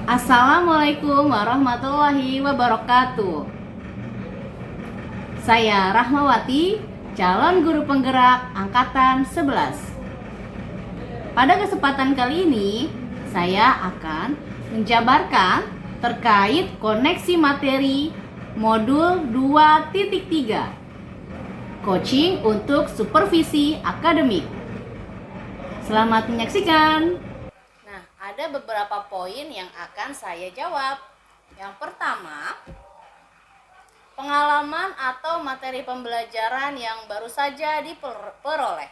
Assalamualaikum warahmatullahi wabarakatuh. Saya Rahmawati, calon guru penggerak angkatan 11. Pada kesempatan kali ini, saya akan menjabarkan terkait koneksi materi modul 2.3, coaching untuk supervisi akademik. Selamat menyaksikan. Nah, ada beberapa poin yang akan saya jawab. Yang pertama, pengalaman atau materi pembelajaran yang baru saja diperoleh.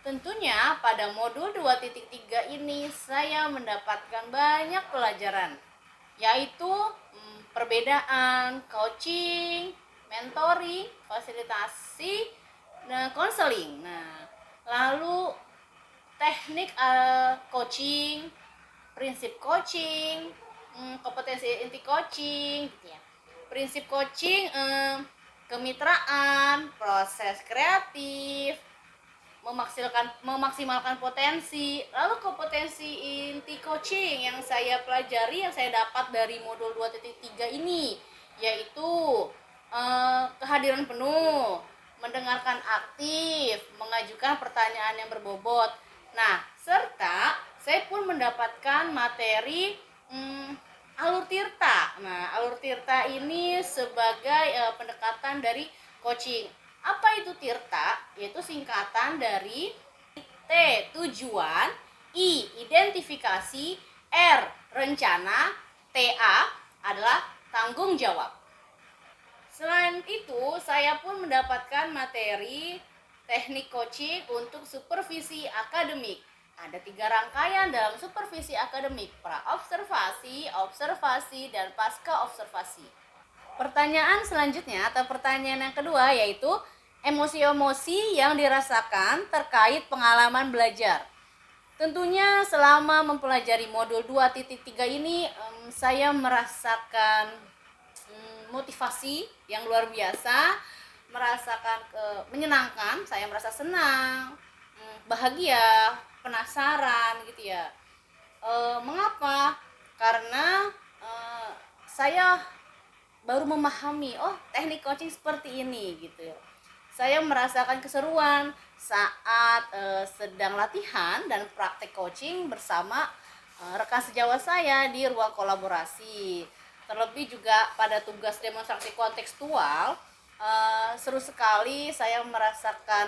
Tentunya pada modul 2.3 ini saya mendapatkan banyak pelajaran, yaitu perbedaan coaching, mentoring, fasilitasi, dan konseling. Nah, lalu teknik coaching, prinsip coaching, kompetensi inti coaching, gitu ya. Prinsip coaching, kemitraan, proses kreatif, memaksimalkan potensi. Lalu kompetensi inti coaching yang saya pelajari, yang saya dapat dari modul 2.3 ini, yaitu kehadiran penuh, mendengarkan aktif, mengajukan pertanyaan yang berbobot. Nah, serta saya pun mendapatkan materi alur tirta. Nah, alur tirta ini sebagai pendekatan dari coaching. Apa itu tirta? Yaitu singkatan dari T, tujuan, I, identifikasi, R, rencana, TA adalah tanggung jawab. Selain itu, saya pun mendapatkan materi teknik coaching untuk supervisi akademik. Ada 3 rangkaian dalam supervisi akademik: pra-observasi, observasi, dan pasca-observasi. Pertanyaan selanjutnya atau pertanyaan yang kedua yaitu emosi-emosi yang dirasakan terkait pengalaman belajar. Tentunya selama mempelajari modul 2.3 ini saya merasakan motivasi yang luar biasa, merasakan menyenangkan, saya merasa senang, bahagia, penasaran gitu ya. Mengapa? Karena saya baru memahami, oh teknik coaching seperti ini gitu. Saya merasakan keseruan saat sedang latihan dan praktek coaching bersama rekan sejawat saya di ruang kolaborasi. Terlebih juga pada tugas demonstrasi kontekstual, seru sekali. Saya merasakan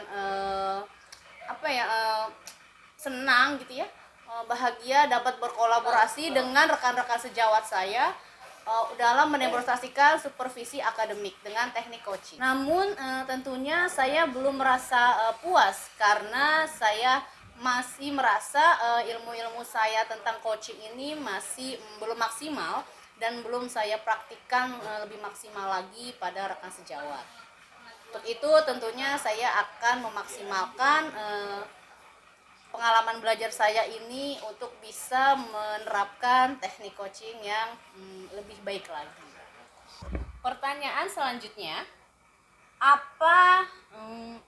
senang gitu ya, bahagia dapat berkolaborasi dengan rekan-rekan sejawat saya dalam mendemonstrasikan supervisi akademik dengan teknik coaching. Namun tentunya saya belum merasa puas karena saya masih merasa ilmu-ilmu saya tentang coaching ini masih belum maksimal dan belum saya praktikkan lebih maksimal lagi pada rekan sejawat. Untuk itu tentunya saya akan memaksimalkan pengalaman belajar saya ini untuk bisa menerapkan teknik coaching yang lebih baik lagi. Pertanyaan selanjutnya, apa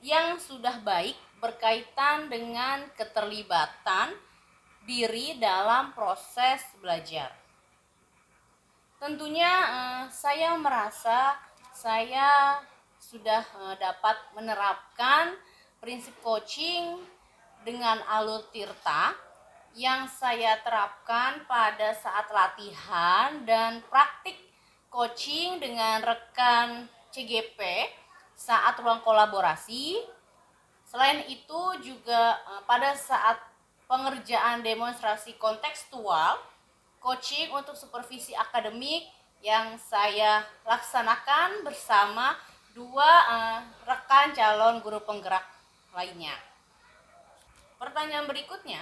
yang sudah baik berkaitan dengan keterlibatan diri dalam proses belajar? Tentunya saya merasa saya sudah dapat menerapkan prinsip coaching dengan alur tirta yang saya terapkan pada saat latihan dan praktik coaching dengan rekan CGP saat ruang kolaborasi. Selain itu juga pada saat pengerjaan demonstrasi kontekstual, coaching untuk supervisi akademik yang saya laksanakan bersama 2 rekan calon guru penggerak lainnya. Pertanyaan berikutnya,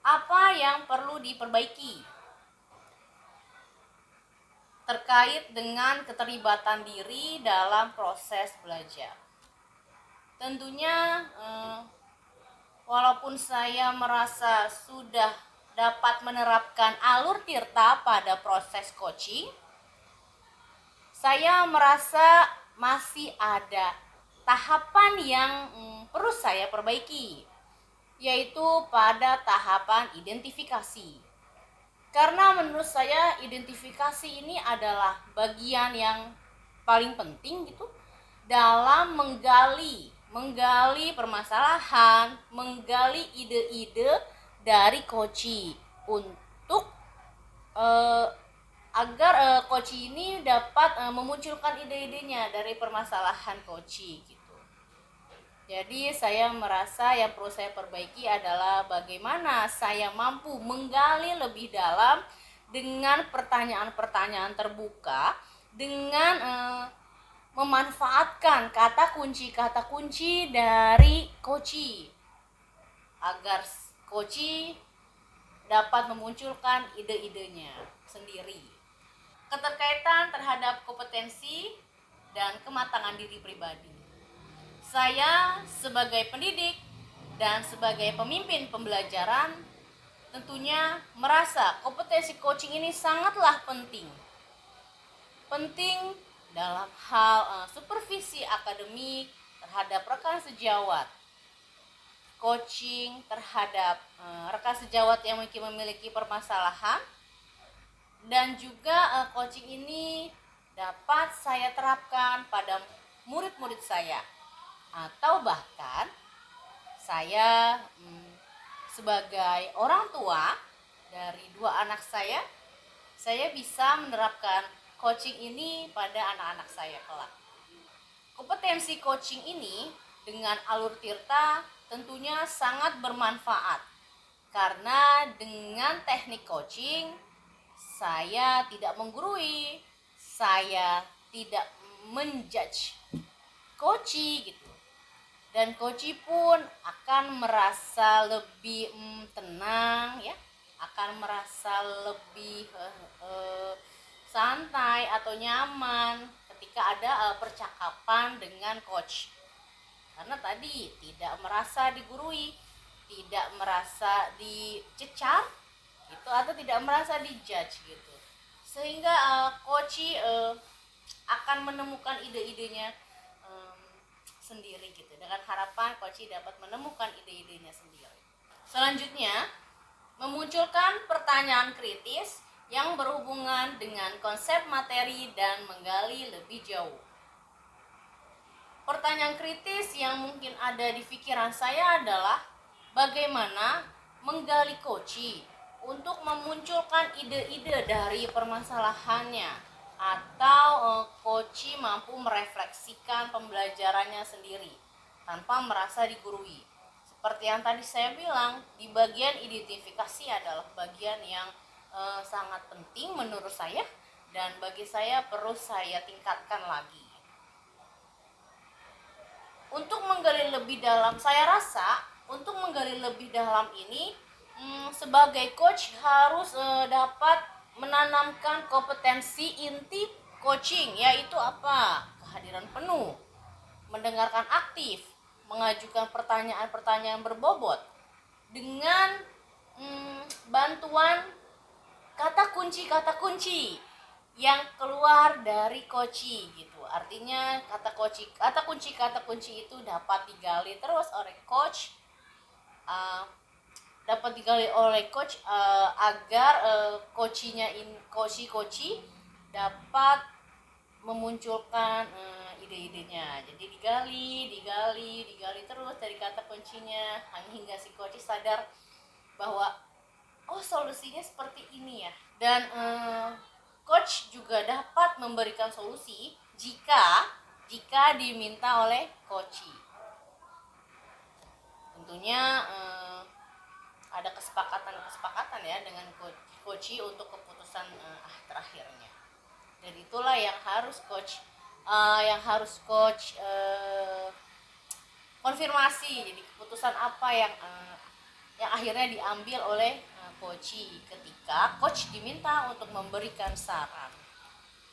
apa yang perlu diperbaiki terkait dengan keterlibatan diri dalam proses belajar? Tentunya walaupun saya merasa sudah dapat menerapkan alur tirta pada proses coaching, saya merasa masih ada tahapan yang perlu saya perbaiki, yaitu pada tahapan identifikasi. Karena menurut saya identifikasi ini adalah bagian yang paling penting gitu dalam menggali permasalahan, menggali ide-ide dari coach untuk eh, agar coach ini dapat memunculkan ide-idenya dari permasalahan coach gitu. Jadi saya merasa yang perlu saya perbaiki adalah bagaimana saya mampu menggali lebih dalam dengan pertanyaan-pertanyaan terbuka dengan memanfaatkan kata kunci dari coach agar coach dapat memunculkan ide-idenya sendiri. Keterkaitan terhadap kompetensi dan kematangan diri pribadi. Saya sebagai pendidik dan sebagai pemimpin pembelajaran tentunya merasa kompetensi coaching ini sangatlah penting. Penting dalam hal supervisi akademik terhadap rekan sejawat, coaching terhadap rekan sejawat yang mungkin memiliki permasalahan, dan juga coaching ini dapat saya terapkan pada murid-murid saya, atau bahkan saya sebagai orang tua dari 2 anak saya bisa menerapkan coaching ini pada anak-anak saya kelak. Kompetensi coaching ini dengan alur Tirta tentunya sangat bermanfaat karena dengan teknik coaching saya tidak menggurui, saya tidak menjudge coach gitu. Dan coach pun akan merasa lebih tenang ya, akan merasa lebih santai atau nyaman ketika ada percakapan dengan coach. Karena tadi tidak merasa digurui, tidak merasa dicecar gitu, atau tidak merasa dijudge gitu. Sehingga coach akan menemukan ide-idenya sendiri gitu, dengan harapan coach dapat menemukan ide-idenya sendiri. Selanjutnya, memunculkan pertanyaan kritis yang berhubungan dengan konsep materi dan menggali lebih jauh. Pertanyaan kritis yang mungkin ada di pikiran saya adalah bagaimana menggali coach untuk memunculkan ide-ide dari permasalahannya, atau coach mampu merefleksikan pembelajarannya sendiri tanpa merasa digurui. Seperti yang tadi saya bilang, di bagian identifikasi adalah bagian yang sangat penting menurut saya, dan bagi saya perlu saya tingkatkan lagi. Untuk menggali lebih dalam, saya rasa untuk menggali lebih dalam ini sebagai coach harus dapat menanamkan kompetensi inti coaching, yaitu apa? Kehadiran penuh, mendengarkan aktif, mengajukan pertanyaan-pertanyaan berbobot dengan bantuan kata kunci yang keluar dari coach gitu. Artinya kata kunci itu dapat digali terus oleh coach, agar coach dapat memunculkan ide-idenya. Jadi digali terus dari kata kuncinya hingga si coach sadar bahwa oh, solusinya seperti ini ya. Dan coach juga dapat memberikan solusi jika diminta oleh coach. Tentunya ada kesepakatan ya dengan coach untuk keputusan terakhirnya. Dan itulah yang harus coach konfirmasi. Jadi keputusan apa yang akhirnya diambil oleh coach ketika coach diminta untuk memberikan saran.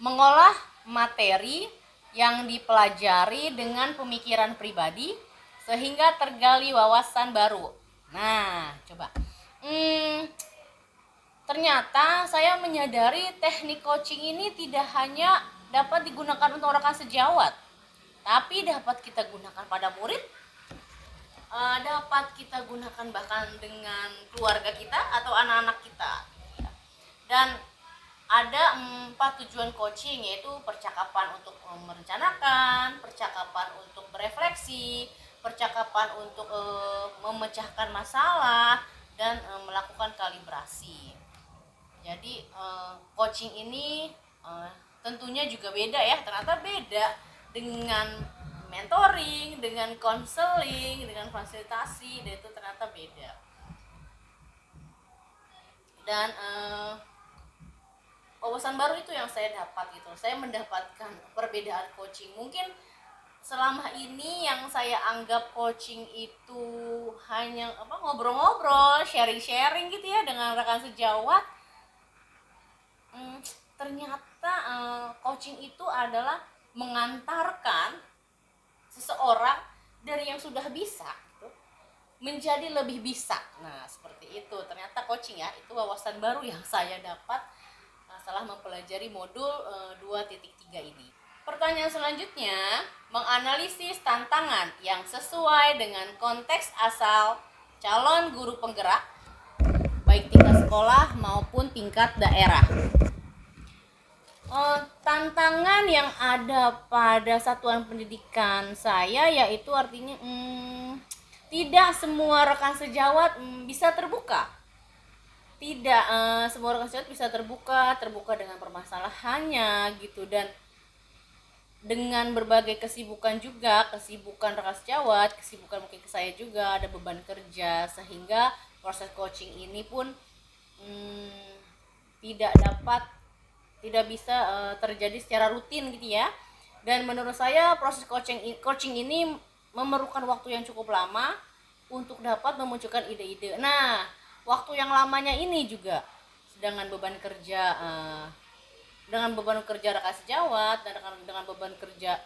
Mengolah materi yang dipelajari dengan pemikiran pribadi sehingga tergali wawasan baru. Nah, coba. Ternyata saya menyadari teknik coaching ini tidak hanya dapat digunakan untuk rekan sejawat, tapi dapat kita gunakan pada murid, dapat kita gunakan bahkan dengan keluarga kita atau anak-anak kita. Dan ada 4 tujuan coaching, yaitu percakapan untuk merencanakan, percakapan untuk berefleksi, percakapan untuk memecahkan masalah, dan melakukan kalibrasi. Jadi coaching ini tentunya juga beda ya, ternyata beda dengan mentoring, dengan konseling, dengan fasilitasi, dan itu ternyata beda. Dan wawasan baru itu yang saya dapat gitu. Saya mendapatkan perbedaan coaching. Mungkin selama ini yang saya anggap coaching itu hanya ngobrol-ngobrol, sharing-sharing gitu ya dengan rekan sejawat. Ternyata coaching itu adalah mengantarkan seseorang dari yang sudah bisa gitu, menjadi lebih bisa. Nah, seperti itu. Ternyata coaching ya, itu wawasan baru yang saya dapat setelah mempelajari modul 2.3 ini. Pertanyaan selanjutnya, menganalisis tantangan yang sesuai dengan konteks asal calon guru penggerak, baik tingkat sekolah maupun tingkat daerah. Tantangan yang ada pada satuan pendidikan saya yaitu artinya tidak semua rekan sejawat bisa terbuka. Tidak semua rekan sejawat bisa terbuka dengan permasalahannya gitu, dan dengan berbagai kesibukan juga, kesibukan rekan sejawat, kesibukan mungkin ke saya juga, ada beban kerja, sehingga proses coaching ini pun tidak bisa terjadi secara rutin gitu ya. Dan menurut saya proses coaching ini memerlukan waktu yang cukup lama untuk dapat memunculkan ide-ide. Nah, waktu yang lamanya ini juga dengan beban kerja rekan sejawat dan dengan beban kerja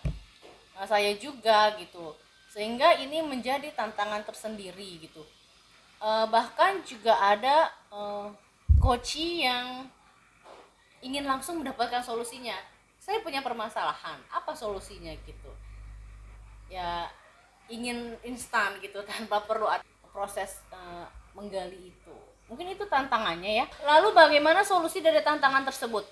saya juga gitu, sehingga ini menjadi tantangan tersendiri gitu. Bahkan juga ada coach yang ingin langsung mendapatkan solusinya. Saya punya permasalahan, apa solusinya gitu ya, ingin instan gitu tanpa perlu proses menggali itu. Mungkin itu tantangannya ya. Lalu bagaimana solusi dari tantangan tersebut?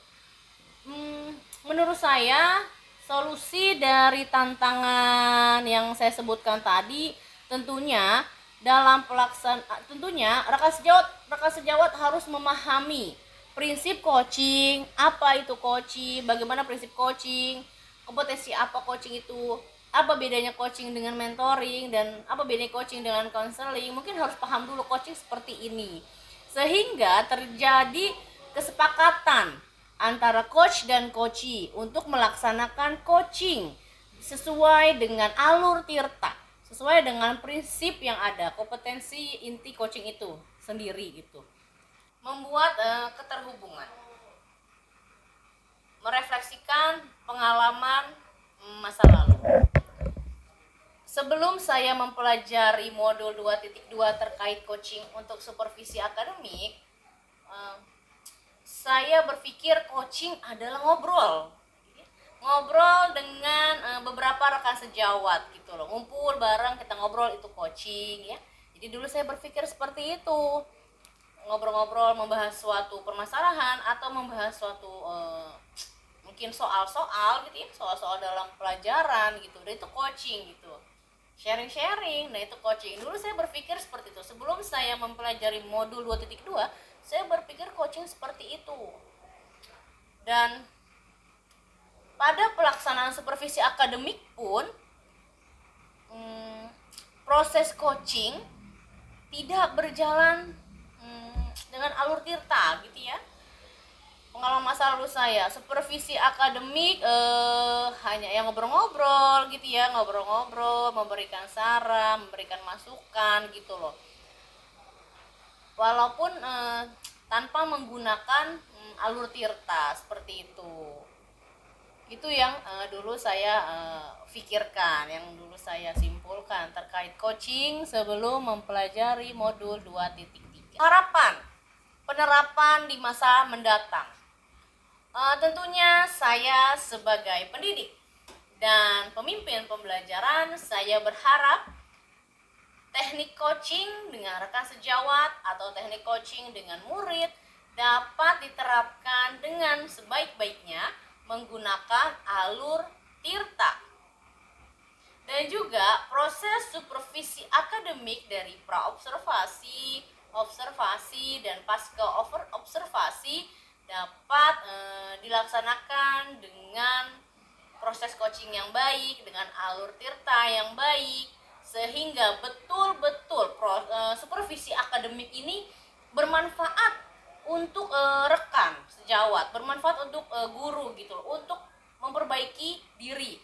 Menurut saya solusi dari tantangan yang saya sebutkan tadi tentunya rekan sejawat harus memahami prinsip coaching, apa itu coaching, bagaimana prinsip coaching, kompetensi apa coaching itu, apa bedanya coaching dengan mentoring, dan apa bedanya coaching dengan counseling. Mungkin harus paham dulu coaching seperti ini, sehingga terjadi kesepakatan antara coach dan coachee untuk melaksanakan coaching sesuai dengan alur tirta, sesuai dengan prinsip yang ada, kompetensi inti coaching itu sendiri gitu. Membuat keterhubungan, merefleksikan pengalaman masa lalu. Sebelum saya mempelajari modul 2.2 terkait coaching untuk supervisi akademik, saya berpikir coaching adalah ngobrol dengan beberapa rekan sejawat gitu loh, ngumpul bareng, kita ngobrol, itu coaching ya. Jadi dulu saya berpikir seperti itu, ngobrol-ngobrol, membahas suatu permasalahan atau membahas suatu mungkin soal-soal gitu ya, soal-soal dalam pelajaran gitu, dan itu coaching gitu, sharing-sharing. Nah, itu coaching. Dulu saya berpikir seperti itu. Sebelum saya mempelajari modul 2.2, saya berpikir coaching seperti itu. Dan pada pelaksanaan supervisi akademik pun proses coaching tidak berjalan dengan alur tirta gitu ya. Pengalaman masa lalu saya, supervisi akademik hanya yang ngobrol-ngobrol gitu ya, ngobrol-ngobrol, memberikan saran, memberikan masukan gitu loh. Walaupun tanpa menggunakan alur tirta seperti itu. Itu yang dulu saya pikirkan, yang dulu saya simpulkan terkait coaching sebelum mempelajari modul 2.3. Harapan penerapan di masa mendatang. Tentunya saya sebagai pendidik dan pemimpin pembelajaran, saya berharap teknik coaching dengan rekan sejawat atau teknik coaching dengan murid dapat diterapkan dengan sebaik-baiknya menggunakan alur tirta. Dan juga proses supervisi akademik dari praobservasi, observasi, dan pasca observasi dapat dilaksanakan dengan proses coaching yang baik, dengan alur tirta yang baik, sehingga betul-betul supervisi akademik ini bermanfaat untuk rekan sejawat, bermanfaat untuk guru gitu loh, untuk memperbaiki diri,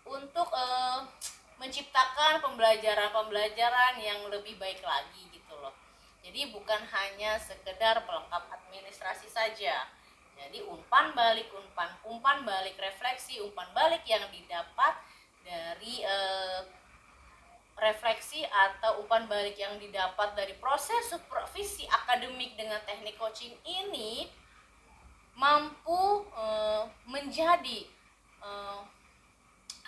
untuk menciptakan pembelajaran yang lebih baik lagi gitu loh. Jadi bukan hanya sekedar pelengkap administrasi saja. Jadi umpan balik refleksi, umpan balik yang didapat dari refleksi atau umpan balik yang didapat dari proses supervisi akademik dengan teknik coaching ini mampu menjadi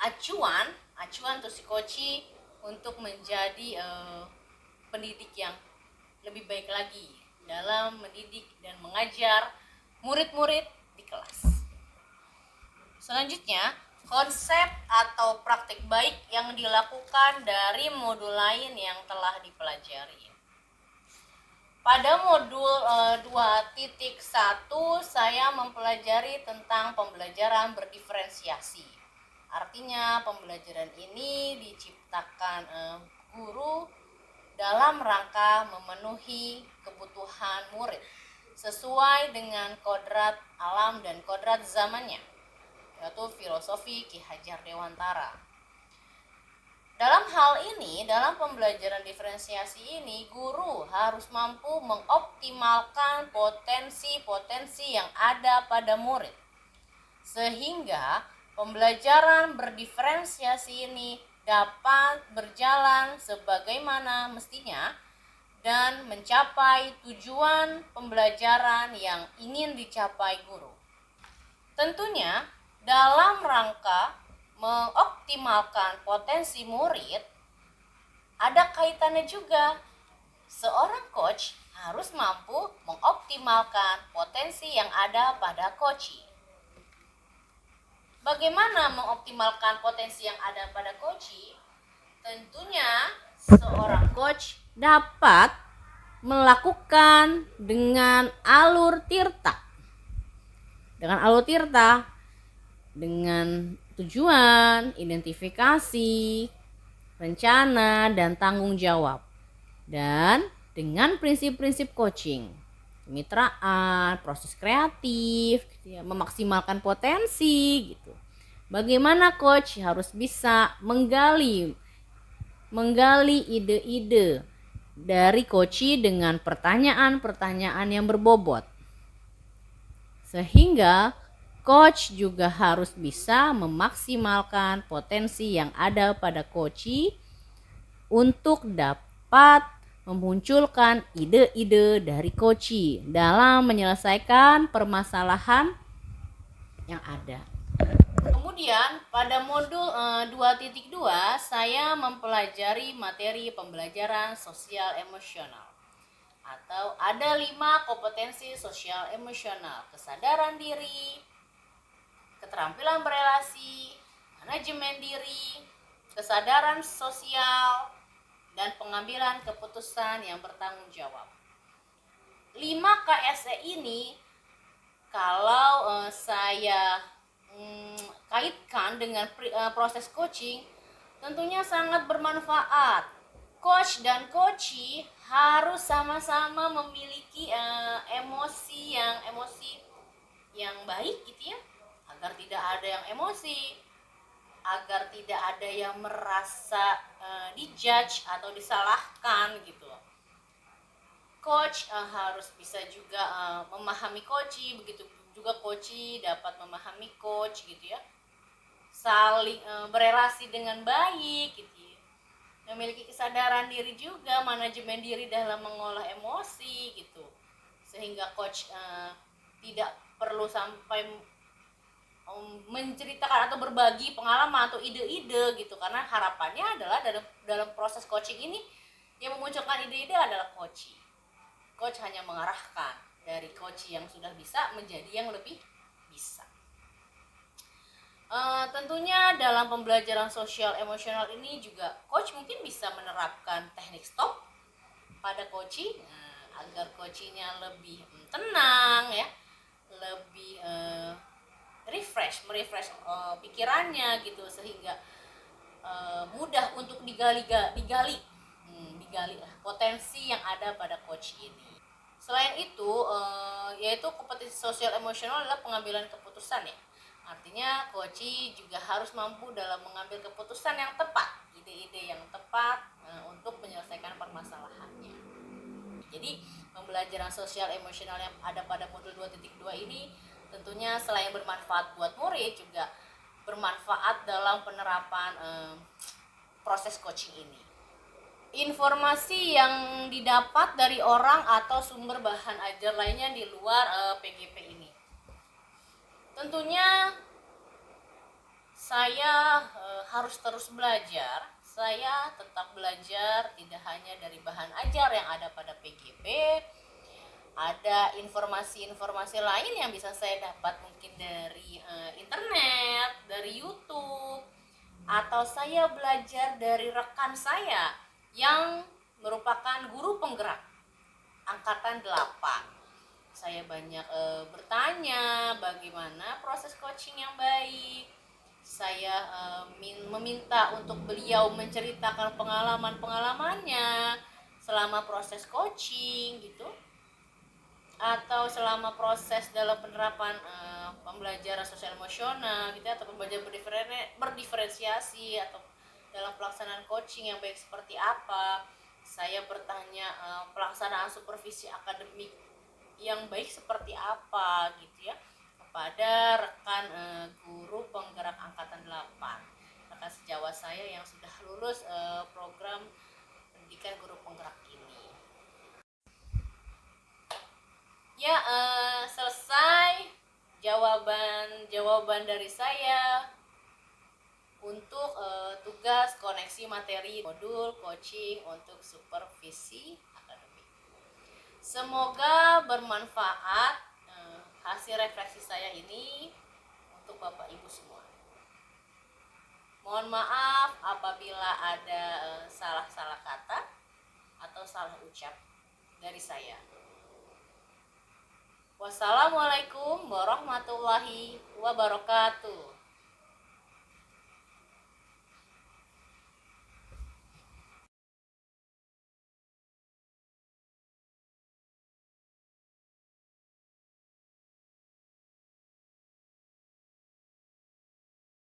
acuan untuk si coach untuk menjadi pendidik yang lebih baik lagi dalam mendidik dan mengajar murid-murid di kelas. Selanjutnya, konsep atau praktik baik yang dilakukan dari modul lain yang telah dipelajari. Pada modul 2.1 saya mempelajari tentang pembelajaran berdiferensiasi. Artinya pembelajaran ini diciptakan guru dalam rangka memenuhi kebutuhan murid sesuai dengan kodrat alam dan kodrat zamannya, yaitu filosofi Ki Hajar Dewantara. Dalam hal ini, dalam pembelajaran diferensiasi ini, guru harus mampu mengoptimalkan potensi-potensi yang ada pada murid, sehingga pembelajaran berdiferensiasi ini dapat berjalan sebagaimana mestinya dan mencapai tujuan pembelajaran yang ingin dicapai guru. Tentunya dalam rangka mengoptimalkan potensi murid, ada kaitannya juga. Seorang coach harus mampu mengoptimalkan potensi yang ada pada coach. Bagaimana mengoptimalkan potensi yang ada pada coach? Tentunya seorang coach dapat melakukan dengan alur tirta. Dengan tujuan, identifikasi, rencana, dan tanggung jawab. Dan dengan prinsip-prinsip coaching, kemitraan, proses kreatif, memaksimalkan potensi gitu. Bagaimana coach harus bisa menggali ide-ide dari coach dengan pertanyaan-pertanyaan yang berbobot. Sehingga coach juga harus bisa memaksimalkan potensi yang ada pada coach untuk dapat memunculkan ide-ide dari coach dalam menyelesaikan permasalahan yang ada. Kemudian pada modul 2.2 saya mempelajari materi pembelajaran sosial emosional, atau ada 5 kompetensi sosial emosional: kesadaran diri, keterampilan berelasi, manajemen diri, kesadaran sosial, dan pengambilan keputusan yang bertanggung jawab. 5 KSE ini kalau saya kaitkan dengan proses coaching, tentunya sangat bermanfaat. Coach dan coachee harus sama-sama memiliki emosi yang baik gitu ya, agar tidak ada yang emosi, agar tidak ada yang merasa dijudge atau disalahkan gitu. Coach harus bisa juga memahami coachee, begitu juga coachee dapat memahami coach gitu ya, saling berelasi dengan baik gitu ya. Memiliki kesadaran diri juga, manajemen diri dalam mengolah emosi gitu, sehingga coach tidak perlu sampai menceritakan atau berbagi pengalaman atau ide-ide gitu, karena harapannya adalah dalam proses coaching ini yang memunculkan ide-ide adalah coach hanya mengarahkan, dari coach yang sudah bisa menjadi yang lebih bisa. Tentunya dalam pembelajaran sosial emosional ini juga coach mungkin bisa menerapkan teknik stop pada coaching agar coachingnya lebih tenang ya, lebih merefresh pikirannya gitu, sehingga mudah untuk digali lah potensi yang ada pada coach ini. Selain itu, yaitu kompetisi sosial emosional adalah pengambilan keputusan ya. Artinya coach juga harus mampu dalam mengambil keputusan yang tepat, ide-ide yang tepat untuk menyelesaikan permasalahannya. Jadi pembelajaran sosial emosional yang ada pada modul 2.2 ini tentunya selain bermanfaat buat murid, juga bermanfaat dalam penerapan proses coaching ini. Informasi yang didapat dari orang atau sumber bahan ajar lainnya di luar PGP ini. Tentunya saya harus terus belajar. Saya tetap belajar tidak hanya dari bahan ajar yang ada pada PGP, ada informasi-informasi lain yang bisa saya dapat mungkin dari internet, dari YouTube, atau saya belajar dari rekan saya yang merupakan guru penggerak angkatan 8. Saya banyak bertanya bagaimana proses coaching yang baik. Saya meminta untuk beliau menceritakan pengalaman-pengalamannya selama proses coaching gitu, atau selama proses dalam penerapan pembelajaran sosial emosional gitu, atau pembelajaran berdiferensiasi, atau dalam pelaksanaan coaching yang baik seperti apa. Saya bertanya pelaksanaan supervisi akademik yang baik seperti apa gitu ya, kepada rekan guru penggerak angkatan 8, rekan sejawat saya yang sudah lulus program pendidikan guru penggerak ini. Ya, selesai jawaban dari saya untuk tugas koneksi materi modul coaching untuk supervisi akademik. Semoga bermanfaat hasil refleksi saya ini untuk Bapak Ibu semua. Mohon maaf apabila ada salah-salah kata atau salah ucap dari saya. Wassalamualaikum warahmatullahi wabarakatuh.